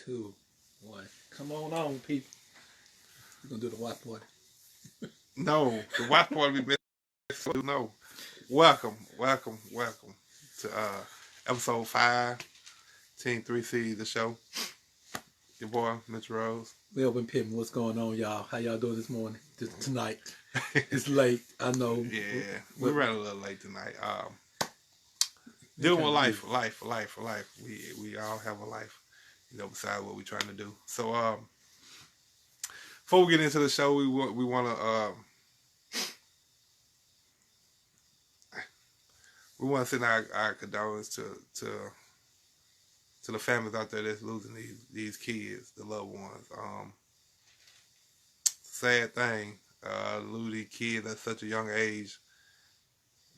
two, one. Come on, people. We're gonna do the watch party. No, the watch party we missed. No. Welcome to episode 5, Team 3C, the show. Your boy, Mr. Rose. Melvin Pittman, what's going on, y'all? How y'all doing this morning? Tonight? It's late, I know. Yeah, we ran a little late tonight. Dealing with life. We all have a life, besides what we're trying to do. So, before we get into the show, we want to send our condolences to the families out there that's losing these kids, the loved ones. Sad thing, lose these kids at such a young age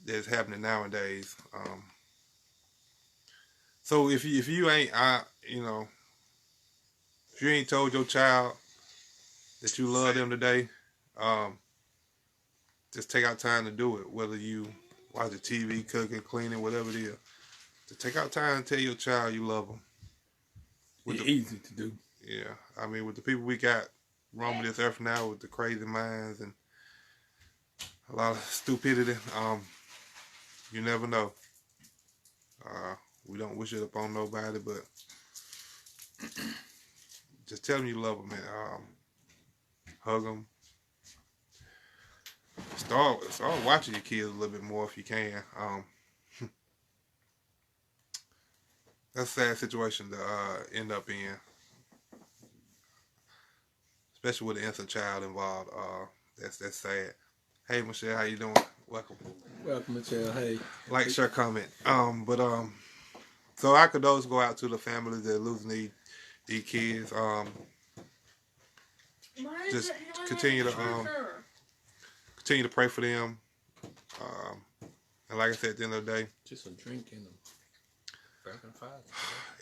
that's happening nowadays. So if you ain't if you ain't told your child that you love them today, just take out time to do it. Whether you watch the TV, cooking, cleaning, whatever it is, just take out time and tell your child you love them. It's easy to do. Yeah, I mean, with the people we got roaming this earth now, with the crazy minds and a lot of stupidity, you never know. We don't wish it upon nobody, but just tell them you love them, man. Hug them. Start watching your kids a little bit more if you can. That's a sad situation to end up in, especially with an innocent child involved. That's sad. Hey, Michelle, how you doing? Welcome, Michelle. Hey, like, share, comment. So our condolences go out to the families that are losing these kids. Just continue to pray for them. And like I said, at the end of the day, just a drink in them.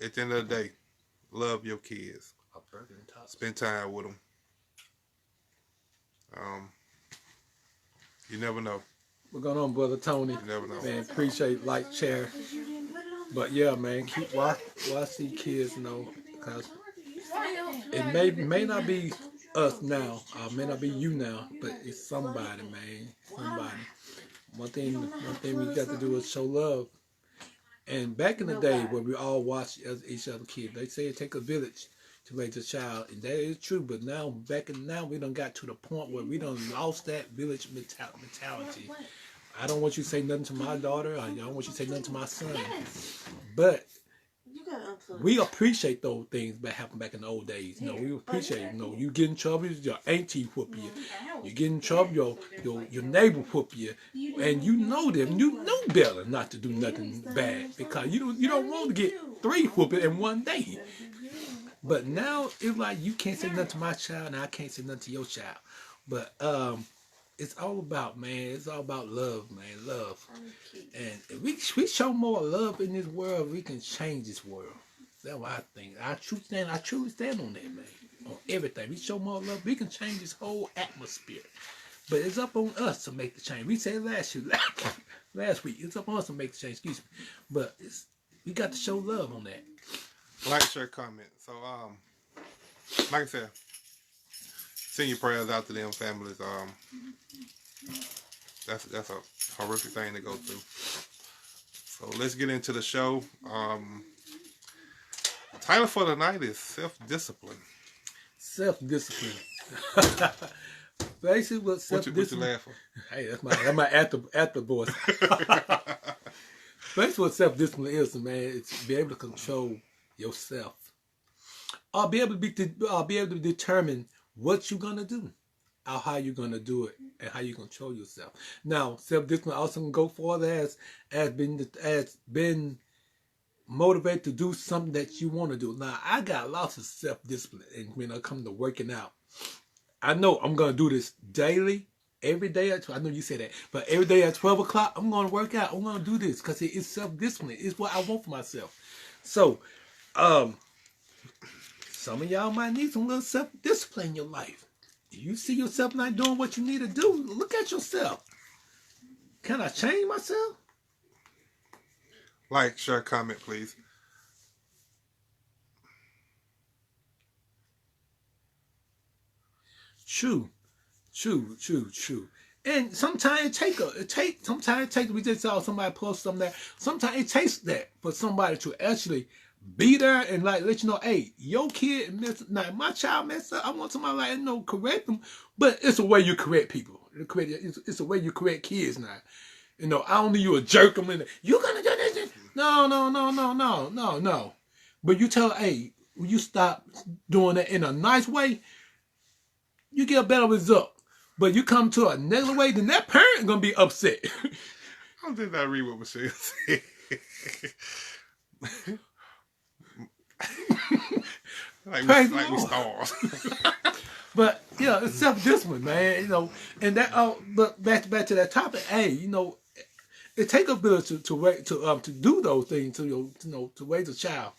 At the end of the day, love your kids. Spend time with them. You never know. What's going on, Brother Tony? You never know. Man, appreciate like, share. But yeah, man, keep watch these kids, because it may not be us now, may not be you now, but it's somebody, man. Somebody. One thing we got to do is show love. And back in the day when we all watched each other kids, they say it take a village to raise a child, and that is true. But now we done got to the point where we done lost that village mentality. I don't want you to say nothing to my daughter. I don't want you to say nothing to my son. But we appreciate those things that happened back in the old days. We appreciate it. You get in trouble, your auntie whoop you. You get in trouble, your neighbor whoop you. And you know them. You know better not to do nothing bad, because you don't want to get 3 whooping in one day. But now it's like you can't say nothing to my child, and I can't say nothing to your child. But it's all about, man. It's all about love, man. Love. And if we show more love in this world, we can change this world. That's what I think. I truly stand on that, man. On everything. We show more love, we can change this whole atmosphere. But it's up on us to make the change. We said last week, it's up on us to make the change. Excuse me. But we got to show love on that. Like, share, comment. So, like I said, send your prayers out to them families. That's a horrific thing to go through. So let's get into the show. The title for the night is self-discipline. Self-discipline. Basically, what self-discipline. What you laughing? Hey, that's my after voice. Basically, what self-discipline is, man, it's be able to control yourself. Or be able to determine what you're gonna do, or how you're gonna do it, and how you control yourself. Now, self-discipline also can go further as been motivated to do something that you want to do. Now, I got lots of self-discipline, and when I come to working out, I know I'm gonna do this daily, every day. I know you say that, but every day at 12 o'clock, I'm gonna work out. I'm gonna do this because it is self-discipline. It's what I want for myself. So, some of y'all might need some little self-discipline in your life. If you see yourself not doing what you need to do, look at yourself. Can I change myself? Like, share, comment, please. True, true. And sometimes we just saw somebody post something that sometimes it takes that for somebody to actually be there and like let you know, hey, your kid messed now my child messed up. I want somebody like correct them, but it's a way you correct people. It's a way you correct kids now. I don't need you a jerk them in. You gonna do this? No. But you tell, hey, when you stop doing that in a nice way, you get a better result. But you come to a negative way, then that parent gonna be upset. I did not read what Michelle said. like we stars. But it's self-discipline, man. And that. But back to that topic. Hey, it takes a village to do those things to raise a child.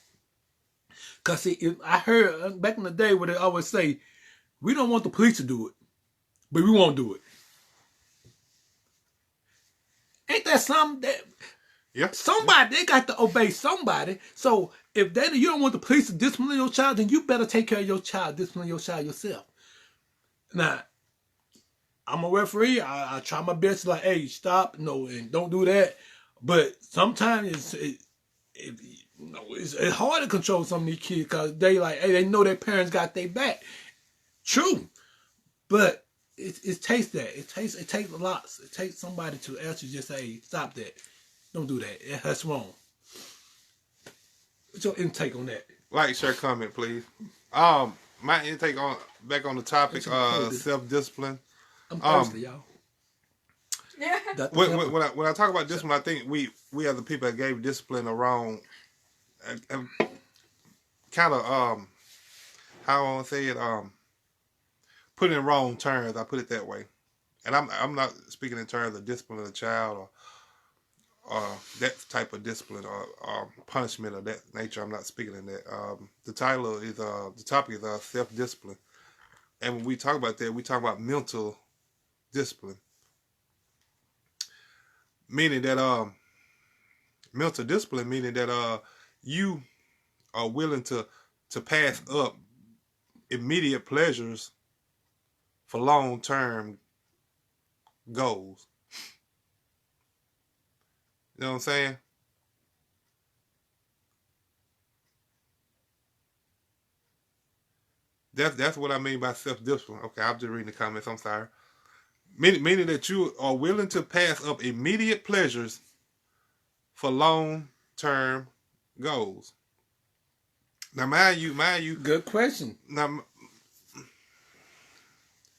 Cause see, I heard back in the day where they always say, we don't want the police to do it, but we won't do it. Ain't that something that? Yeah. Somebody, they got to obey somebody. So if you don't want the police to discipline your child, then you better take care of your child, discipline your child yourself. Now, I'm a referee. I try my best to hey, stop, and don't do that. But sometimes it's hard to control some of these kids because they know their parents got their back. True, but it takes that. It takes a lot. It takes somebody to actually just say, stop that. Don't do that. That's wrong. What's your intake on that? Like, share, comment, please. My intake back on the topic, self-discipline. I'm thirsty, y'all. Yeah. When I talk about discipline, I think we are the people that gave discipline a wrong, kind of how I want to say it, put it in wrong terms. I put it that way, and I'm not speaking in terms of discipline of the child or that type of discipline or punishment of that nature. I'm not speaking in that. The topic is self-discipline, and when we talk about that, we talk about mental discipline, meaning that mental discipline, meaning that you are willing to pass up immediate pleasures for long-term goals. You know what I'm saying? That's what I mean by self-discipline. Okay, I'm just reading the comments. I'm sorry. Meaning that you are willing to pass up immediate pleasures for long-term goals. Now, mind you. Good question. Now,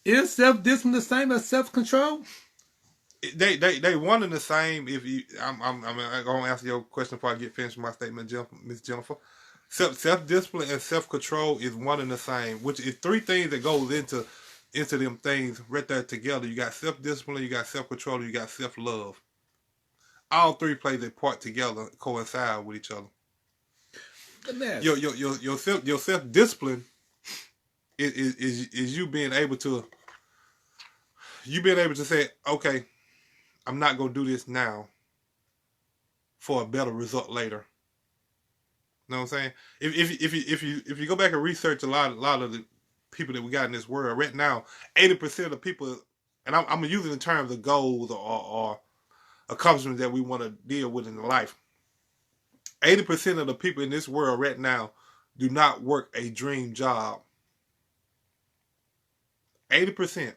is self-discipline the same as self-control? They one and the same. If you, I'm gonna answer your question before I get finished with my statement, Miss Jennifer. Self-discipline and self-control is one and the same, which is three things that goes into them things right there together. You got self-discipline, you got self-control, you got self-love. All three play their part together, coincide with each other. Your self-discipline is you being able to say, okay, I'm not gonna do this now for a better result later. You know what I'm saying? If you go back and research a lot of the people that we got in this world right now, 80% of the people, and I'm using in terms of goals or accomplishments that we want to deal with in life. 80% of the people in this world right now do not work a dream job. 80%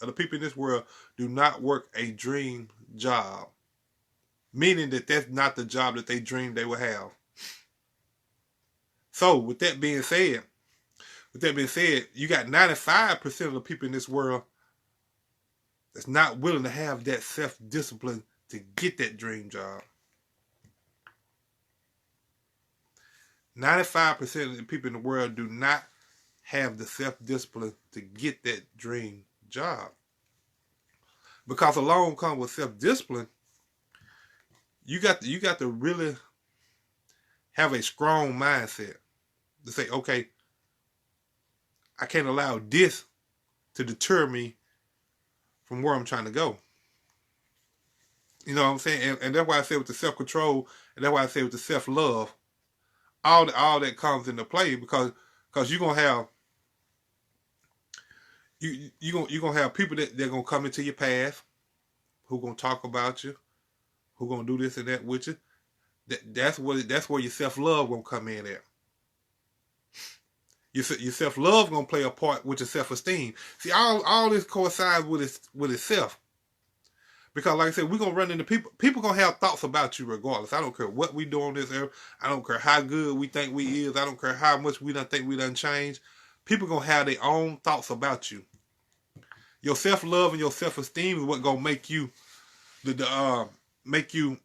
of the people in this world do not work a dream job, meaning that that's not the job that they dreamed they would have. So with that being said, you got 95% of the people in this world that's not willing to have that self-discipline to get that dream job. 95% of the people in the world do not have the self-discipline to get that dream job. Because along comes with self-discipline, you got to really have a strong mindset to say, okay, I can't allow this to deter me from where I'm trying to go. You know what I'm saying? And that's why I say with the self-control, and that's why I say with the self-love, all that comes into play because you're gonna you gonna have people that they're gonna come into your path, who gonna talk about you, who gonna do this and that with you. That's where your self-love gonna come in at. Your self-love gonna play a part with your self-esteem. See, all this coincides with itself. Because like I said, we're gonna run into people. People gonna have thoughts about you regardless. I don't care what we do on this earth. I don't care how good we think we is. I don't care how much we don't think we done changed. People gonna have their own thoughts about you. Your self-love and your self-esteem is what gonna make you make you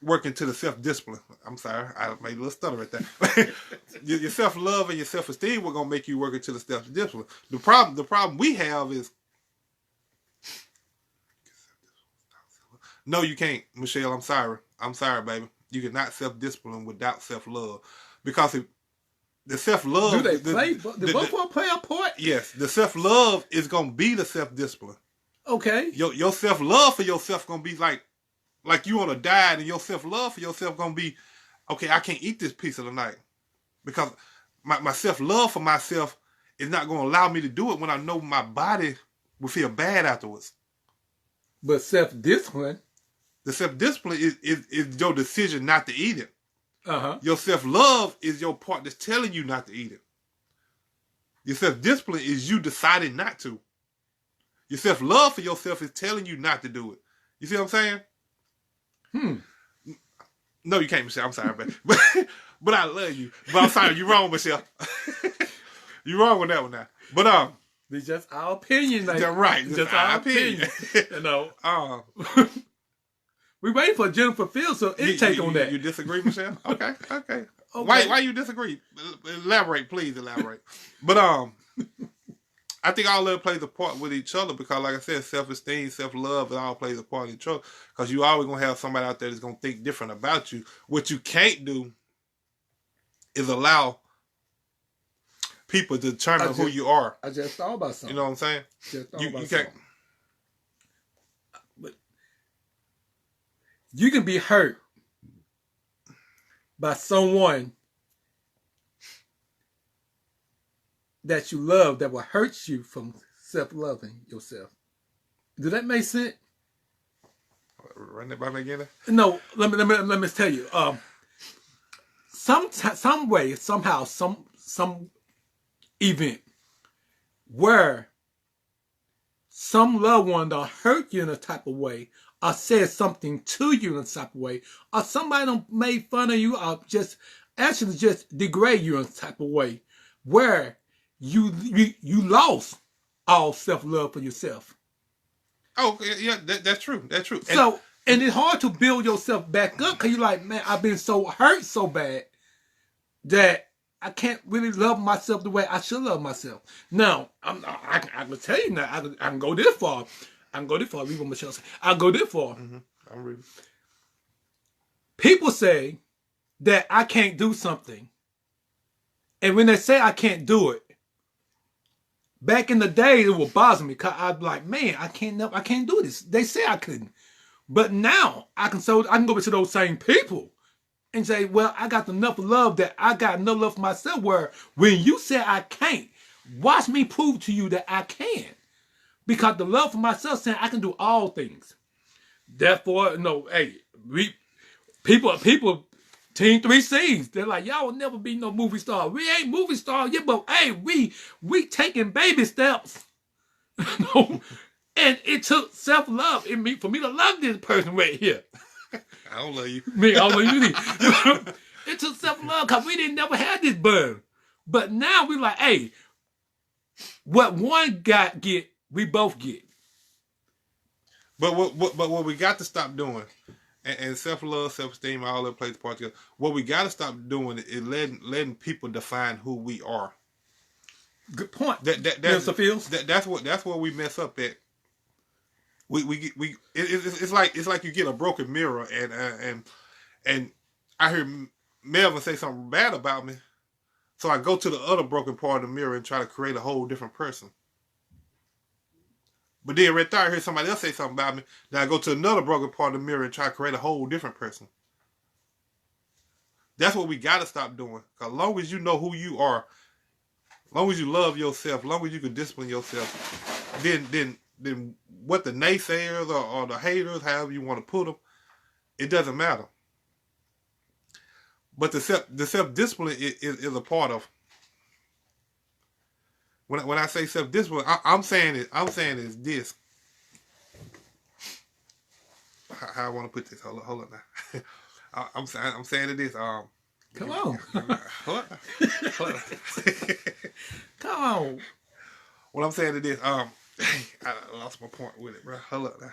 work into the self-discipline. I'm sorry, I made a little stutter right there. Your self-love and your self-esteem are gonna make you work into the self-discipline. The problem we have is, no, you can't, Michelle. I'm sorry, baby. You cannot self-discipline without self-love, because the self-love. Do they play? Do both of them play a part? Yes, the self-love is gonna be the self-discipline. Okay. Your self-love for yourself gonna be like you on a diet, and your self-love for yourself gonna be, okay, I can't eat this piece of the night because my self-love for myself is not gonna allow me to do it when I know my body will feel bad afterwards. But self-discipline. The self-discipline is your decision not to eat it. Uh-huh. Your self-love is your part that's telling you not to eat it. Your self-discipline is you deciding not to. Your self-love for yourself is telling you not to do it. You see what I'm saying? No, you can't, Michelle. I'm sorry, but I love you. But I'm sorry, you're wrong, Michelle. You're wrong with that one now. But it's just our opinion, like, you're right. Just our opinion. You know. We waiting for Jennifer Fields to take on that. You disagree, Michelle? Okay. Why you disagree? Elaborate, please elaborate. But I think all of it plays a part with each other, because, like I said, self-esteem, self-love, it all plays a part in each other. Because you always gonna have somebody out there that's gonna think different about you. What you can't do is allow people to determine who you are. I just thought about something. You know what I'm saying? Just thought You about can't. something. But you can be hurt by someone that you love that will hurt you from self-loving yourself. Does that make sense? Run that by me again. No, let me tell you. Some way, somehow, some event where some loved one that hurt you in a type of way, or said something to you in a type of way, or somebody done made fun of you, or just actually just degrade you in a type of way, where you lost all self-love for yourself. Oh, yeah, that's true. That's true. So, and it's hard to build yourself back up, because you're like, man, I've been so hurt so bad that I can't really love myself the way I should love myself. Now, I can tell you now, I can go this far. I can go this far. Read what Michelle said. I'll go this far. Mm-hmm. I'm reading. People say that I can't do something. And when they say I can't do it, back in the day, it would bother me, because I'd be like, man, I can't do this. They say I couldn't. But now I can go back to those same people and say, well, I got enough love that I got enough love for myself, where when you say I can't, watch me prove to you that I can. Because the love for myself saying I can do all things. Therefore, no, hey, people, Team 3Cs, they're like, y'all will never be no movie star. We ain't movie stars yet, but hey, we taking baby steps. No. And it took self-love for me to love this person right here. I don't love you. Me, I don't love you either. It took self-love, because we didn't never have this burn. But now we like, hey, what one guy get, we both get. But what we got to stop doing, and self-love, self-esteem, all that plays a part together. What we got to stop doing is letting people define who we are. Good point. That's where we mess up at. It's like you get a broken mirror, and I hear Melvin say something bad about me, so I go to the other broken part of the mirror and try to create a whole different person. But then right there, I hear somebody else say something about me. Then I go to another broken part of the mirror and try to create a whole different person. That's what we got to stop doing. Because as long as you know who you are, as long as you love yourself, long as you can discipline yourself, then what the naysayers or the haters, however you want to put them, it doesn't matter. But the self discipline is a part of. When I say self discipline, I'm saying is this. How I want to put this? Hold on now. I'm saying it is. Come on. Hold on. Come on. What I'm saying it is. I lost my point with it, bro. Hold up now.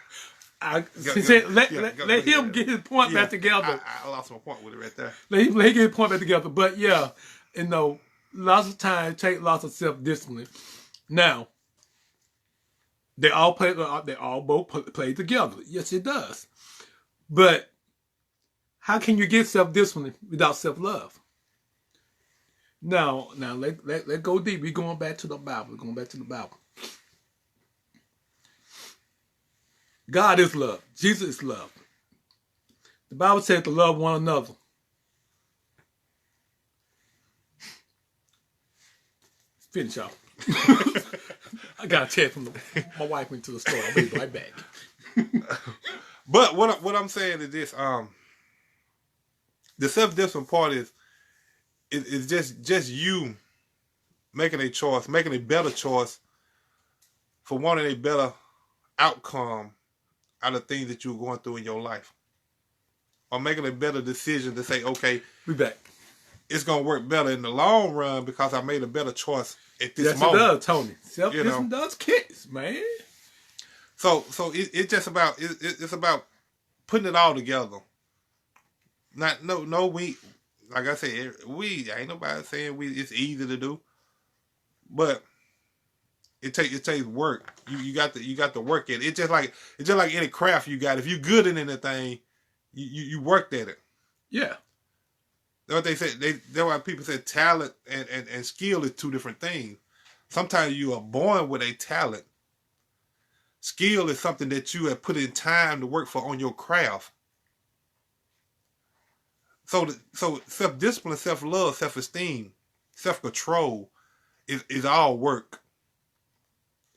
Let him get his point back together. I lost my point with it right there. Let him get his point back together. But yeah, lots of times take lots of self-discipline. Now, they all both play together. Yes, it does. But how can you get self-discipline without self-love? Now let's go deep. We're going back to the Bible. God is love. Jesus is love. The Bible says to love one another. Finish off. I got a text from my wife went to the store. I'll be right back. But what I'm saying is this: the self-discipline part is just you making a choice, making a better choice for wanting a better outcome out of things that you're going through in your life, or making a better decision to say, okay, we back. It's gonna work better in the long run because I made a better choice at this moment. Yes, it does, Tony. Self-discipline does kicks, man. So it's just about it's about putting it all together. We like I said, ain't nobody saying it's easy to do, but it takes work. You got to work at it. It's just like any craft you got. If you're good in anything, you worked at it. Yeah. That's what they say. That's why people say talent and skill is two different things. Sometimes you are born with a talent. Skill is something that you have put in time to work for on your craft. So self-discipline, self-love, self-esteem, self-control is all work.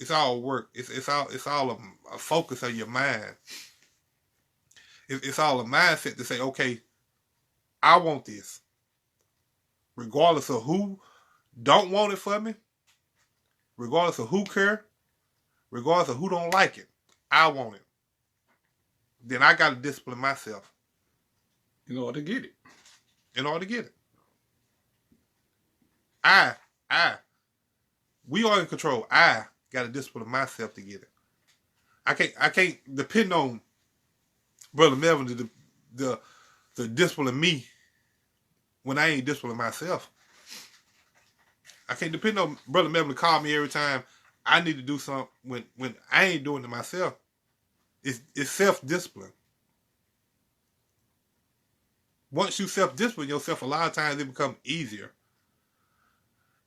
It's all work. It's all a focus of your mind. It's all a mindset to say, okay, I want this. Regardless of who don't want it for me, regardless of who care, regardless of who don't like it, I want it. Then I got to discipline myself. In order to get it. We are in control. I got to discipline myself to get it. I can't depend on Brother Melvin to discipline me when I ain't disciplining myself. I can't depend on Brother Melvin to call me every time I need to do something when I ain't doing it myself. It's self-discipline. Once you self-discipline yourself, a lot of times it becomes easier.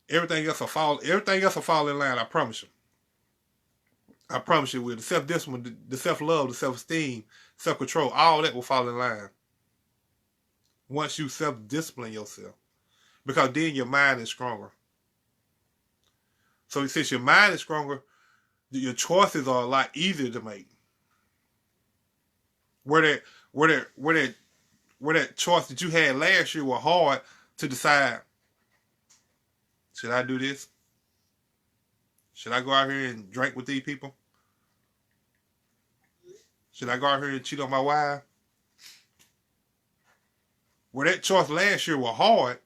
Everything else will fall in line, I promise you. I promise you, with the self-discipline, the self-love, the self-esteem, self-control, all that will fall in line. Once you self-discipline yourself. Because then your mind is stronger. So since your mind is stronger, your choices are a lot easier to make. Where that choice that you had last year was hard to decide, should I do this? Should I go out here and drink with these people? Should I go out here and cheat on my wife? Where that choice last year was hard,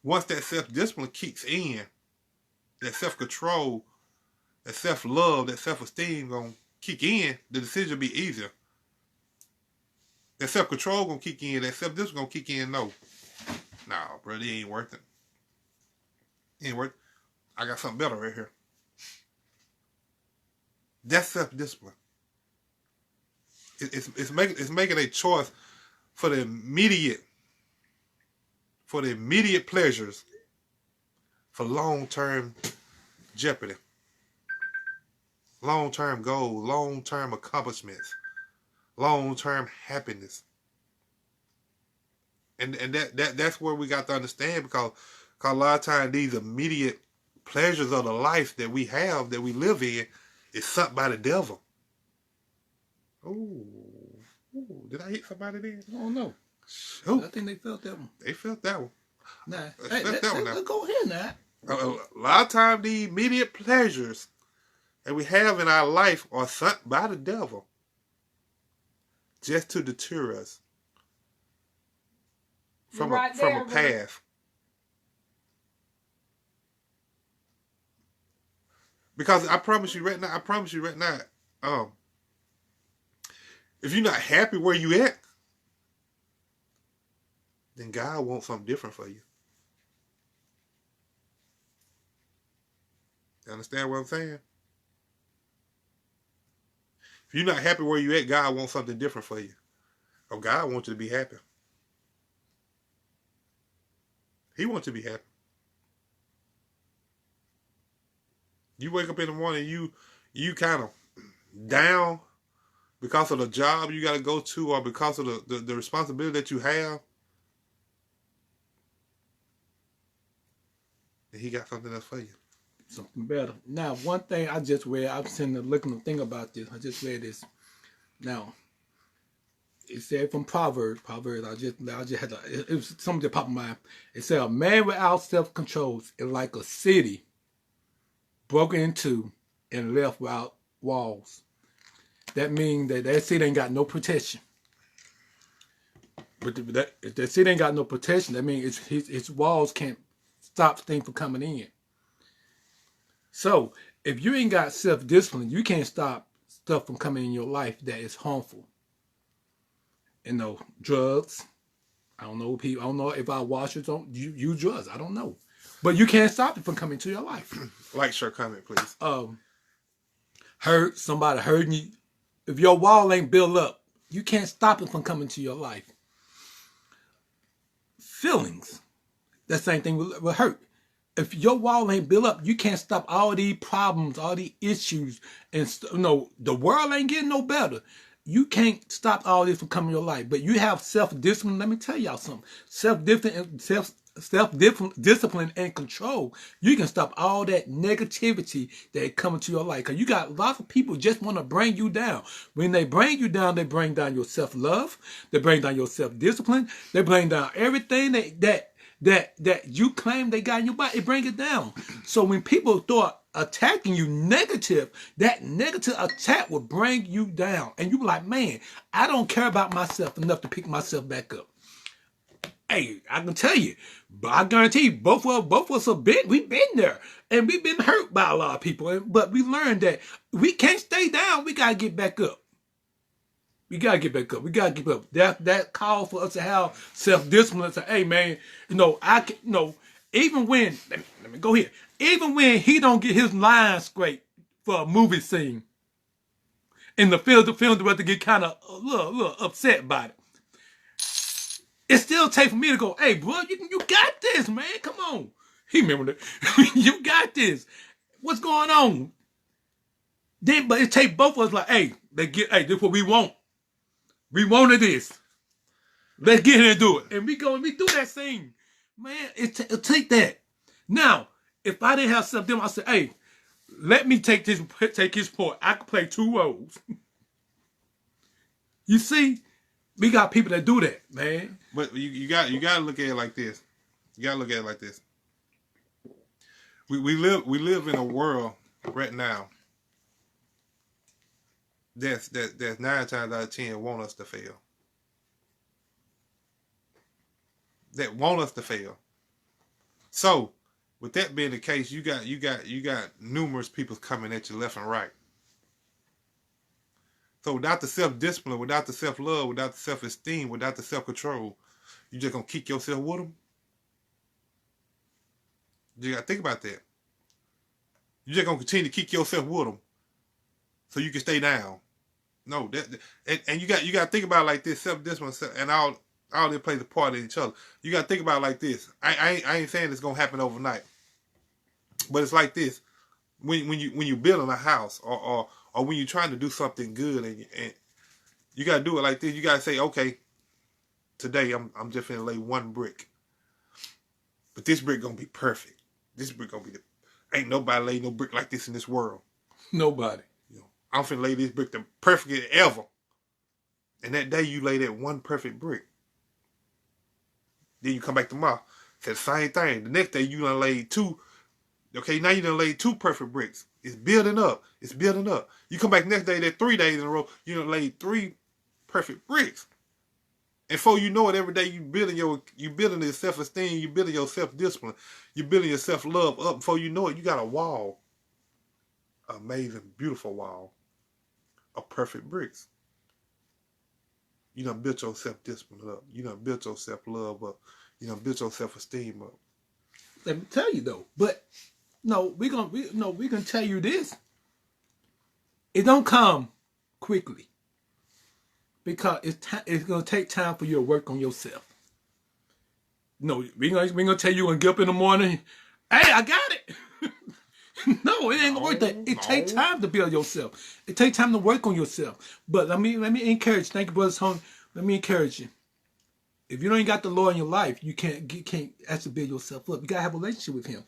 once that self-discipline kicks in, that self-control, that self-love, that self-esteem gonna kick in, the decision will be easier. That self-control gonna kick in, that self-discipline gonna kick in, no, bro, it ain't worth it. It ain't worth it. I got something better right here. That's self-discipline. It's making a choice for the immediate pleasures, for long-term jeopardy, long-term goals, long-term accomplishments, long-term happiness. And that's where we got to understand, because a lot of times these immediate pleasures of the life that we have, that we live in, is sent by the devil. Oh, did I hit somebody there? I don't know. Oh, I think they felt that one. they felt that one. Nah, Let's that one now. let's go ahead now. A lot of times, the immediate pleasures that we have in our life are sent by the devil just to deter us from Right from there, a path. Because I promise you right now, if you're not happy where you at, then God wants something different for you. You understand what I'm saying? If you're not happy where you at, God wants something different for you. Or God wants you to be happy. He wants you to be happy. You wake up in the morning, you kind of down because of the job you got to go to, or because of the responsibility that you have. And He got something else for you. Something better. Now, one thing I just read, I'm sitting there looking to think about this. I just read this. Now, it said from Proverbs. I just had to, it was something that popped in my mind. It said, a man without self-control is like a city broken into and left without walls. That means that city ain't got no protection. But if that city ain't got no protection, that means its walls can't stop things from coming in. So, if you ain't got self-discipline, you can't stop stuff from coming in your life that is harmful. You know, drugs. I don't know people. I don't know if our washers don't use drugs. I don't know. But you can't stop it from coming to your life. Like, sure, comment, please. Somebody hurting you. If your wall ain't built up, you can't stop it from coming to your life. Feelings. That same thing will hurt. If your wall ain't built up, you can't stop all these problems, all these issues, and the world ain't getting no better. You can't stop all this from coming in your life. But you have self-discipline. Let me tell y'all something. Self-discipline and control. You can stop all that negativity that coming to your life. Because you got lots of people just want to bring you down. When they bring you down, they bring down your self-love. They bring down your self-discipline. They bring down everything that you claim they got in your body. It bring it down. So when people start attacking you negative, that negative attack will bring you down. And you be like, man, I don't care about myself enough to pick myself back up. Hey, I can tell you, but I guarantee you, both of us we've been there. And we've been hurt by a lot of people. But we learned that we can't stay down. We got to get back up. We got to get back up. We got to get up. That call for us to have self-discipline. Say, hey, man, even when, let me go here. Even when he don't get his line straight for a movie scene, and the film director get kind of a little upset about it, it still takes for me to go, hey, bro, you got this, man. Come on. He remembered it. You got this. What's going on? But it takes both of us like, hey, this is what we want. We wanted this. Let's get here and do it. And we go and we do that scene. Man, it'll take that. Now, if I didn't have self-discipline, I said, hey, let me take his part. I could play two roles. You see, we got people that do that, man. But you got to look at it like this. You got to look at it like this. We live in a world right now that's 9 times out of 10 want us to fail. That want us to fail. So, with that being the case, you got numerous people coming at you left and right. So without the self-discipline, without the self-love, without the self-esteem, without the self-control, you just gonna kick yourself with them? You gotta think about that. You just gonna continue to kick yourself with them so you can stay down. No, and you got to think about it like this: self-discipline and all they play the part in each other. You got to think about it like this. I ain't saying it's gonna happen overnight, but it's like this: when you building a house or when you're trying to do something good and you got to do it like this. You got to say, okay, today I'm just gonna lay one brick, but this brick gonna be perfect. This brick gonna be Ain't nobody laid no brick like this in this world. Nobody. You know, I'm finna lay this brick the perfect ever. And that day you lay that one perfect brick. Then you come back tomorrow, say the same thing. The next day you done laid two. Okay, now you done laid two perfect bricks. It's building up. It's building up. You come back next day, that 3 days in a row, you done laid 3 perfect bricks. And before you know it, every day you building your self-esteem, you building your self-discipline, you building your self-love up. Before you know it, you got a wall. Amazing, beautiful wall of perfect bricks. You done built your self-discipline up. You done built your self-love up. You done built your self-esteem up. Let me tell you though, but no, we gonna tell you this. It don't come quickly because it's gonna take time for you to work on yourself. No, we gonna tell you and get up in the morning. Hey, I got it. No, it ain't gonna work that. It takes time to build yourself. It takes time to work on yourself. But let me encourage. Thank you, Brother Tony. Let me encourage you. If you don't got the Lord in your life, you can't actually build yourself up. You gotta have a relationship with Him.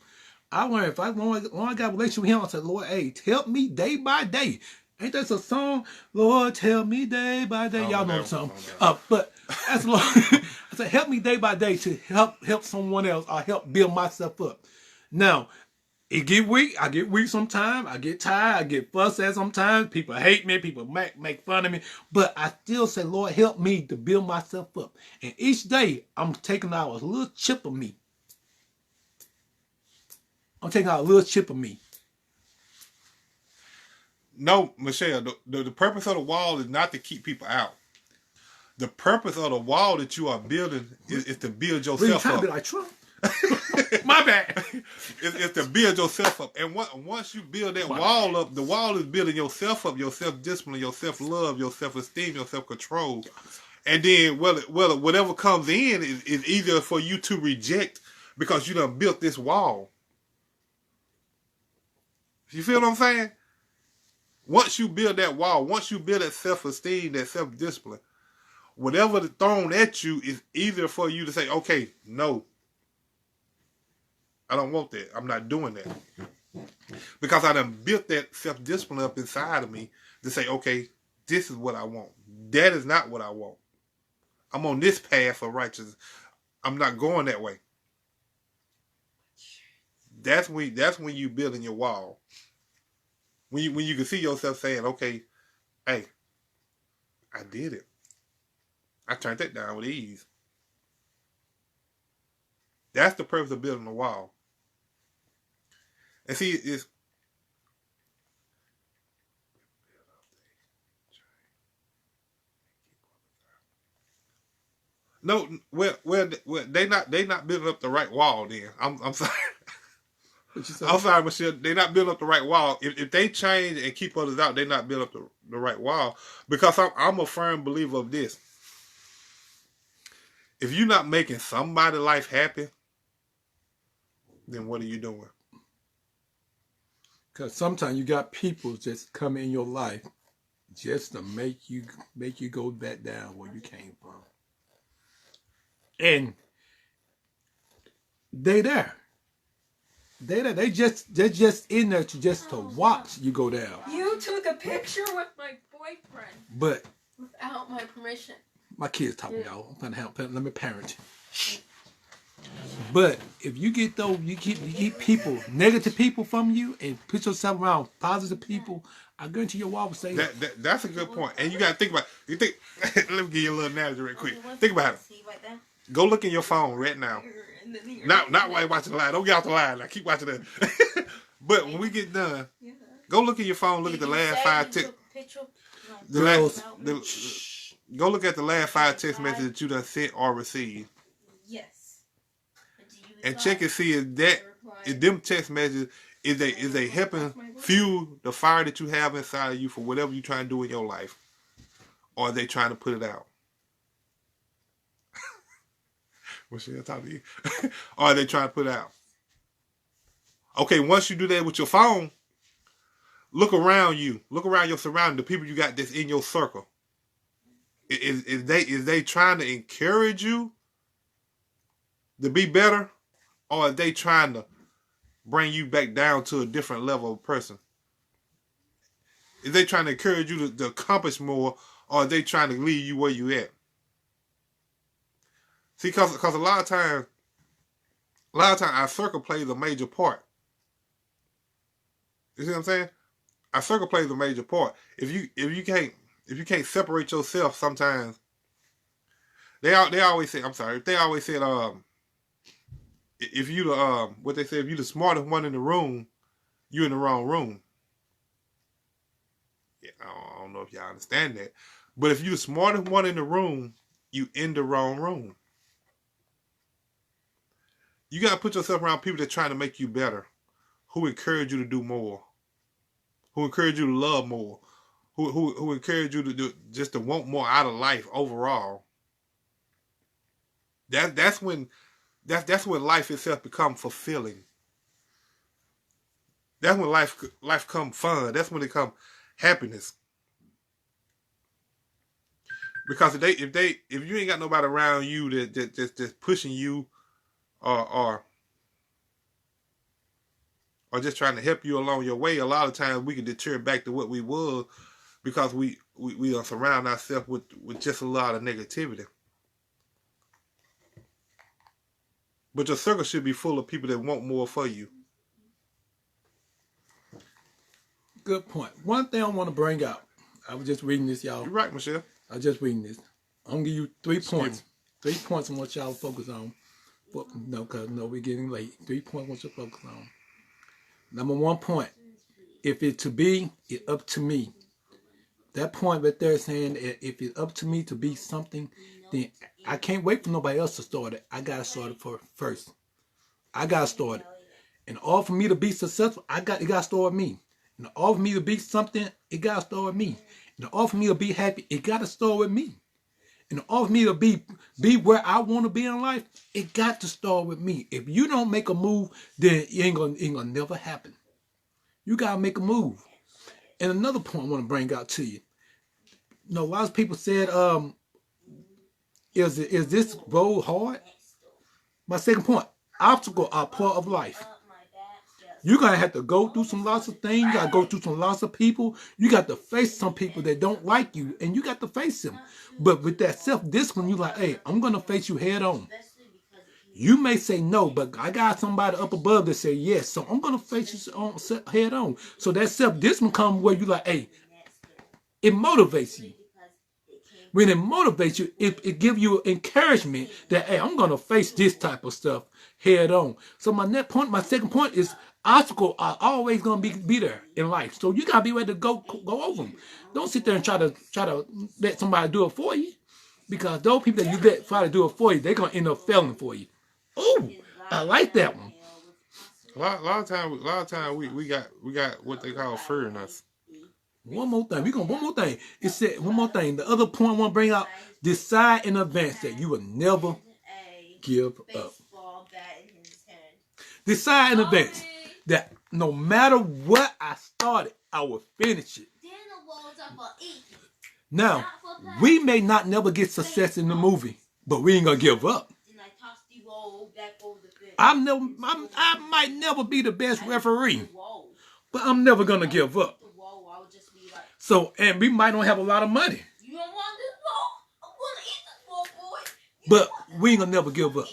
I learned when I got a relationship with Him, I said, Lord, hey, help me day by day. Ain't that a song? Lord, help me day by day. Y'all know the song. But that's Lord. I said, help me day by day to help someone else or help build myself up. Now, it get weak. I get weak sometimes. I get tired. I get fussed at sometimes. People hate me. People make fun of me. But I still say, Lord, help me to build myself up. And each day, I'm taking out a little chip of me. I'm taking out a little chip of me. No, Michelle, the purpose of the wall is not to keep people out. The purpose of the wall that you are building is to build yourself up. Be like Trump. My bad. It's to build yourself up. And once you build that wall up, the wall is building yourself up, your self-discipline, your self-love, your self-esteem, your self-control. And then, whatever comes in is easier for you to reject because you done built this wall. You feel what I'm saying? Once you build that wall, once you build that self-esteem, that self-discipline, whatever is thrown at you is easier for you to say, okay, no. I don't want that. I'm not doing that. Because I done built that self-discipline up inside of me to say, okay, this is what I want. That is not what I want. I'm on this path of righteousness. I'm not going that way. That's when you building your wall. When you can see yourself saying, okay, hey, I did it. I turned that down with ease. That's the purpose of building a wall. And see, it's no, well, they not building up the right wall. Then I'm sorry. I'm sorry, Michelle. They're not building up the right wall. If they change and keep others out, they're not building up the right wall. Because I'm a firm believer of this. If you're not making somebody's life happy, then what are you doing? Because sometimes you got people just come in your life just to make you go back down where you came from. And they're there. They're just in there to watch you go down. You took a picture with my boyfriend. But without my permission. My kids talking, y'all. I'm trying to help. Let me parent you. But if you get you keep people, negative people from you, and put yourself around positive people, I guarantee your wall will say that's a good point. And you got to think about it. You think. Let me give you a little analogy real quick. Think about it. Go look in your phone right now. Not while you're watching the live. Don't get off the live. Now keep watching that. But when we get done, go look at your phone. Look at the last 5 texts. Go look at the last 5 text messages that you done sent or received. Yes. And check and see if them text messages is they helping fuel the fire that you have inside of you for whatever you're trying to do in your life, or are they trying to put it out? What's she talking to you? Or are they trying to put it out? Okay, once you do that with your phone, look around you. Look around your surroundings, the people you got that's in your circle. Is they trying to encourage you to be better, or are they trying to bring you back down to a different level of person? Is they trying to encourage you to accomplish more, or are they trying to leave you where you at? See, because a lot of times our circle plays a major part. You see what I'm saying? Our circle plays a major part. If you can't separate yourself, sometimes they always say, I'm sorry, they always said if you the what they say, if you the smartest one in the room, you in the wrong room. Yeah, I don't know if y'all understand that, but if you the smartest one in the room, you in the wrong room. You gotta put yourself around people that trying to make you better, who encourage you to do more, who encourage you to love more, who encourage you to do just to want more out of life overall. That's when life itself becomes fulfilling. That's when life come fun. That's when it come happiness. Because if you ain't got nobody around you that just pushing you or just trying to help you along your way, a lot of times we can deter back to what we were, because we surround ourselves with just a lot of negativity. But your circle should be full of people that want more for you. Good point. One thing I want to bring out. I was just reading this, y'all. You're right, Michelle. I was just reading this. I'm going to give you 3 points. 3 points on what y'all focus on. But, because we're getting late. 3 points what you focus on. Number 1 point. If it to be, it's up to me. That point right there saying if it's up to me to be something, then I can't wait for nobody else to start it. I got to start it first. I got to start it. In order for me to be successful, it got to start with me. In order for me to be something, it got to start with me. In order for me to be happy, it got to start with me. In order for me to be where I want to be in life, it got to start with me. If you don't make a move, then it ain't gonna never happen. You got to make a move. And another point I want to bring out to you. You know, a lot of people said, is this road hard? My second point, obstacles are part of life. You're going to have to go through some lots of things. You got to go through some lots of people. You got to face some people that don't like you, and you got to face them. But with that self-discipline, you're like, hey, I'm going to face you head on. You may say no, but I got somebody up above that say yes. So I'm going to face you head on. So that self-discipline comes where you're like, hey, it motivates you. When it motivates you, it gives you encouragement that, hey, I'm going to face this type of stuff head on. So my second point is obstacles are always going to be there in life. So you got to be ready to go over them. Don't sit there and try to let somebody do it for you. Because those people that you let try to do it for you, they're going to end up failing for you. Oh, I like that one. A lot of time we got what they call fear in us. One more thing. One more thing. It said one more thing. The other point I want to bring out, decide in advance that you will never give up. Decide in advance that no matter what I started, I will finish it. Now, we may not never get success in the movie, but we ain't gonna give up. I might never be the best referee, but I'm never gonna give up. So, and we might not have a lot of money, but we ain't gonna never give up.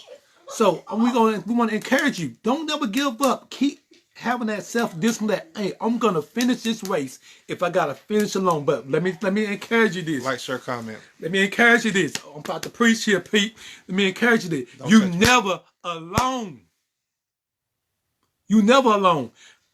So we want to encourage you. Don't never give up. Keep having that self-discipline that, hey, I'm gonna finish this race if I gotta finish alone. But let me encourage you this. Like, share, comment. Let me encourage you this. I'm about to preach here, Pete. Let me encourage you this. You never alone. You never alone.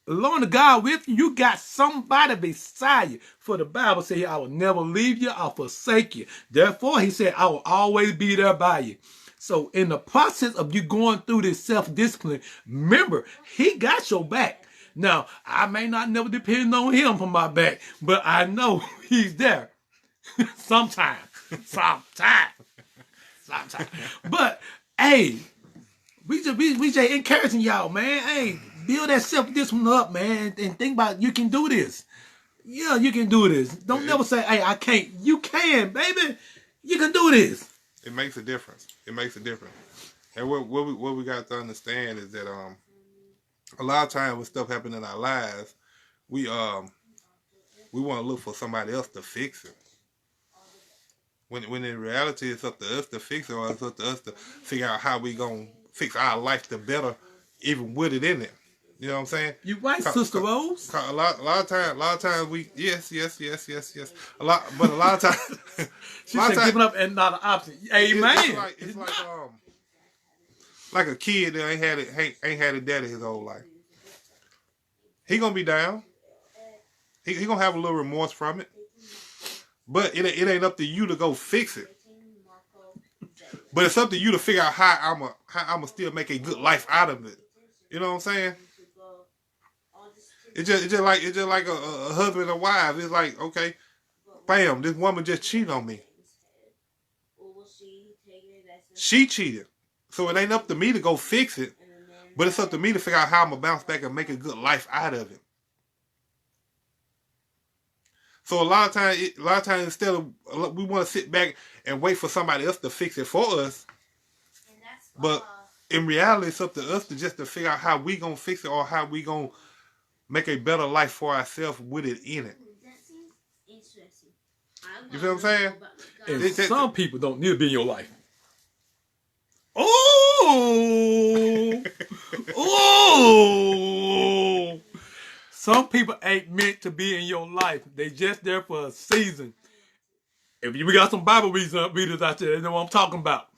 Along to God with you, you got somebody beside you. For the Bible says, I will never leave you or forsake you. Therefore, he said, I will always be there by you. So in the process of you going through this self-discipline, remember, he got your back. Now, I may not never depend on him for my back, but I know he's there. Sometime. But, hey, we just encouraging y'all, man. Hey, build that self-discipline up, man, and think about you can do this. Yeah, you can do this. Don't never say, hey, I can't. You can, baby. You can do this. It makes a difference. It makes a difference. And what we got to understand is that a lot of times when stuff happens in our lives, we want to look for somebody else to fix it. When in reality it's up to us to fix it, or it's up to us to figure out how we gonna fix our life to better, even with it in it. You know what I'm saying? You right, Sister Rose. A lot of times we yes. A lot of times She said giving up and not an option. Amen. It's like a kid that ain't had a daddy his whole life. He gonna be down. He gonna have a little remorse from it. But it ain't up to you to go fix it. But it's up to you to figure out how I'ma still make a good life out of it. You know what I'm saying? It's just like a husband and wife. It's like, okay, bam, this woman just cheated on me. She cheated. So it ain't up to me to go fix it. But it's up to me to figure out how I'm gonna bounce back and make a good life out of it. So a lot of times instead of we want to sit back and wait for somebody else to fix it for us, but in reality, it's up to us to figure out how we gonna fix it or how we gonna make a better life for ourselves with it in it. You feel what I'm saying? And some people don't need to be in your life. Oh, oh. Some people ain't meant to be in your life. They just there for a season. If we got some Bible readers out there, they know what I'm talking about.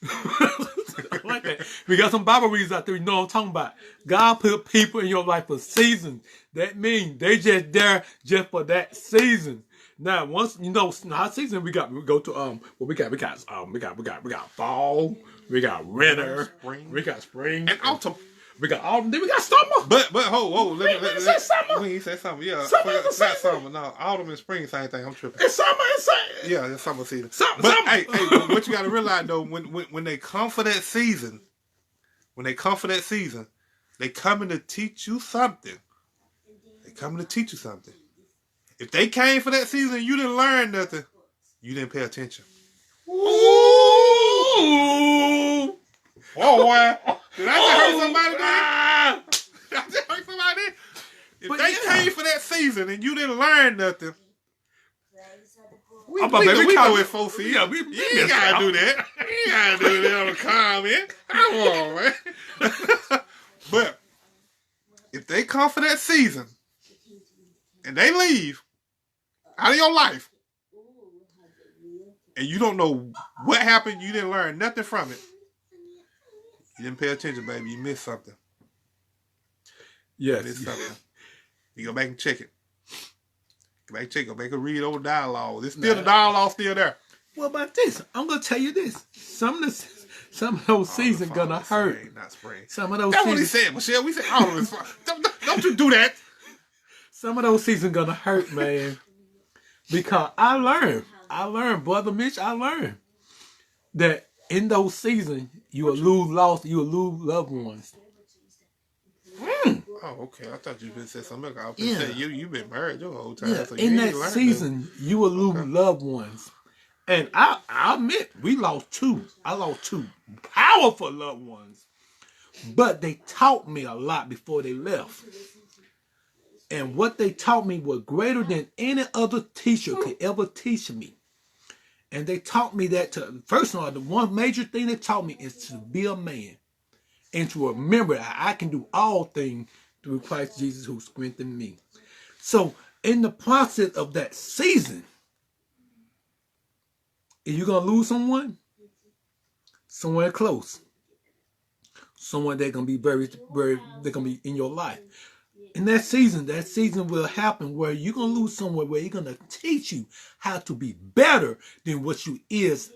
I like that. We got some Bible readers out there, you know what I'm talking about. God put people in your life for seasons. That means they just there just for that season. Now, once you know our season, we go to we got fall, we got winter, we got spring and autumn. We got autumn, then we got summer. But hold, let me say summer. When you say summer, yeah, summer is the same not summer. No, autumn and spring, same thing. I'm tripping. It's summer, it's same. Yeah, it's summer season. Summer. Hey, what you got to realize though, when they come for that season, they coming to teach you something. They coming to teach you something. If they came for that season and you didn't learn nothing, you didn't pay attention. Ooh. Oh, boy. Did I just hurt somebody there? Did I just hurt somebody there? If they came for that season and you didn't learn nothing, we know it 4 feet. Yeah, you ain't gotta do that. You ain't gotta do that on a comment. Come on, man. But if they come for that season and they leave out of your life and you don't know what happened, you didn't learn nothing from it, you didn't pay attention, baby. You missed something. Yes. You missed something. You go back and check it. Go back and check it. Go back and read old dialogue. It's still the dialogue still there. What about this? I'm gonna tell you this. Some of those seasons gonna hurt. Spring, not spring. Some of those That's seasons. what he said, Michelle. We said autumn is fine. Don't you do that. Some of those seasons gonna hurt, man. Because I learned, Brother Mitch, I learned that in those seasons you will lose loved ones. Oh, okay. I thought you been saying something else. I was saying you've been married your whole time. Yeah, So in that season, you will lose loved ones. And I admit, we lost two. I lost two powerful loved ones. But they taught me a lot before they left. And what they taught me was greater than any other teacher could ever teach me. And they taught me that first of all, the one major thing they taught me is to be a man. And to remember that I can do all things through Christ Jesus who strengthened me. So in the process of that season, if you're going to lose someone close, someone that's going to be very, very, they're going to be in your life. In that season will happen where you're going to lose someone where you're going to teach you how to be better than what you is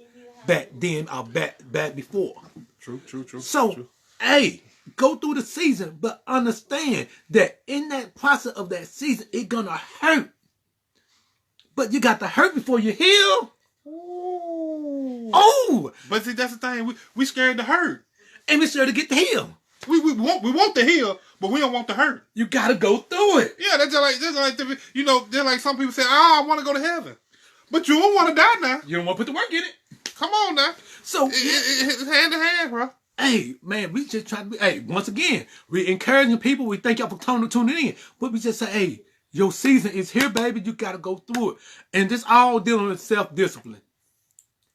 back then or back before. True. So, true. Hey, go through the season, but understand that in that process of that season, it's going to hurt. But you got to hurt before you heal. Ooh. Oh! But see, that's the thing. We scared to hurt. And we're scared to get the heal. We want the heal, but we don't want the hurt. You got to go through it. Yeah, that's like they're like some people say, I want to go to heaven. But you don't want to die now. You don't want to put the work in it. Come on now. So it's hand to hand, bro. hey, man, we just try to be, hey, once again, we encouraging people. We thank y'all for tuning in. But we just say, hey, your season is here, baby. You got to go through it. And this all dealing with self-discipline.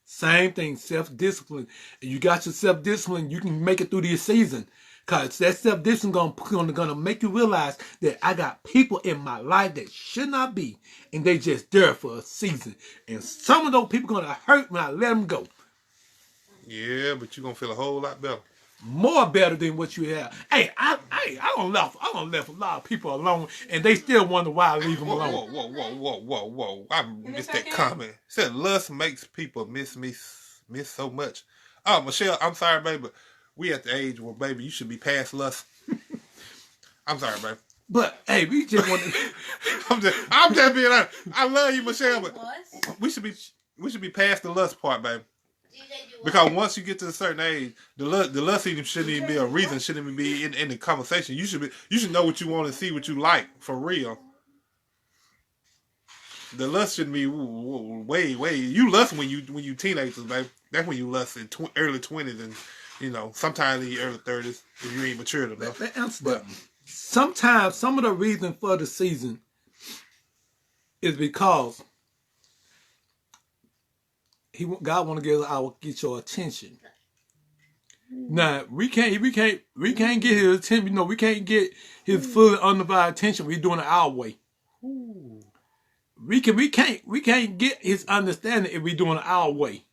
Same thing, self-discipline. And you got your self-discipline, you can make it through this season. Because that self-discipline gonna make you realize that I got people in my life that should not be. And they just there for a season. And some of those people gonna hurt when I let them go. Yeah, but you're going to feel a whole lot better. More better than what you have. Hey, I don't left a lot of people alone, and they still wonder why I leave them Whoa, alone. whoa. I missed that comment. Said lust makes people miss so much. Oh, Michelle, I'm sorry, baby, but we at the age where, baby, you should be past lust. I'm sorry, baby. But hey, we just want to. I'm just being honest. I love you, Michelle, but we should be past the lust part, baby. Because once you get to a certain age, the lust even shouldn't even be a reason, shouldn't even be in the conversation. You should know what you want to see, what you like for real. The lust shouldn't be way. You lust when you teenagers, baby. That's when you lust in early 20s and sometimes in your early 30s if you ain't matured enough. But sometimes some of the reason for the season is because God want to get your attention. Now we can't get his attention. We can't get his full undivided attention. We're doing it our way. We can't get his understanding if we're doing it our way.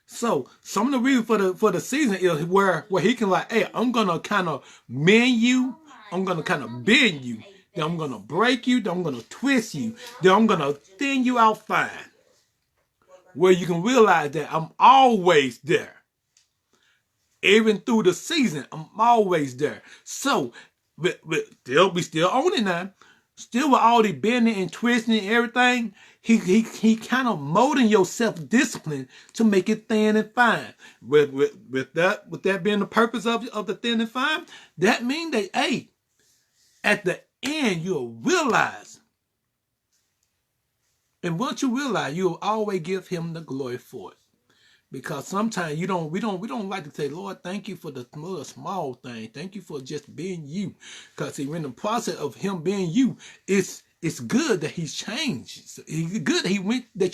So some of the reason for the season is where he can like, hey, I'm gonna kind of mend you. I'm gonna kind of bend you. Then I'm gonna break you. Then I'm gonna twist you. Then I'm gonna thin you out fine. Where you can realize that I'm always there. Even through the season, I'm always there. So, we still own it now. Still with all the bending and twisting and everything, he kind of molding your self-discipline to make it thin and fine. With that being the purpose of the thin and fine, that means that, hey, at the end, you'll realize. And once you realize, you'll always give him the glory for it. Because sometimes we don't like to say, Lord, thank you for the little small thing. Thank you for just being you. Because in the process of him being you, it's good that he's changed. It's good that